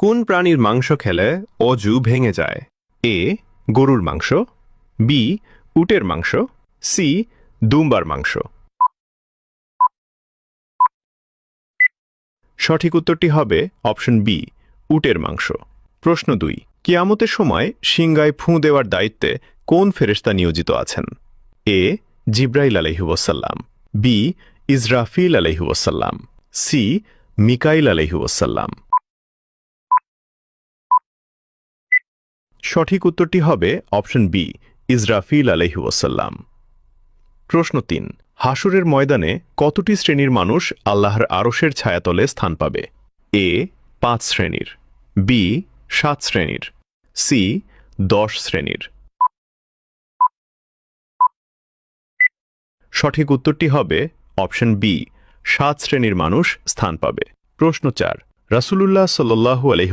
কোন প্রাণীর মাংস খেলে অজু ভেঙে যায়? এ গরুর মাংস, বি উটের মাংস, সি দুম্বার মাংস। সঠিক উত্তরটি হবে অপশন বি উটের মাংস। প্রশ্ন ২ কিয়ামতের সময় সিংগায় ফুঁ দেওয়ার দায়িত্বে কোন ফেরেশতা নিয়োজিত আছেন? এ জিব্রাইল আলাইহিওয়াসাল্লাম, বি ইসরাফিল আলাইহিওয়াসাল্লাম, সি মিকাইল আলাইহিওয়াসাল্লাম। সঠিক উত্তরটি হবে অপশন বি ইসরাফিল আলাইহিওয়াসাল্লাম। প্রশ্ন ৩ হাসুরের ময়দানে কতটি শ্রেণীর মানুষ আল্লাহর আরশের ছায়াতলে স্থান পাবে? এ ৫ শ্রেণীর, বি ৭ শ্রেণীর, সি ১০ শ্রেণীর। সঠিক উত্তরটি হবে অপশন বি ৭ শ্রেণীর মানুষ স্থান পাবে। প্রশ্ন ৪ রাসূলুল্লাহ সাল্লাল্লাহু আলাইহি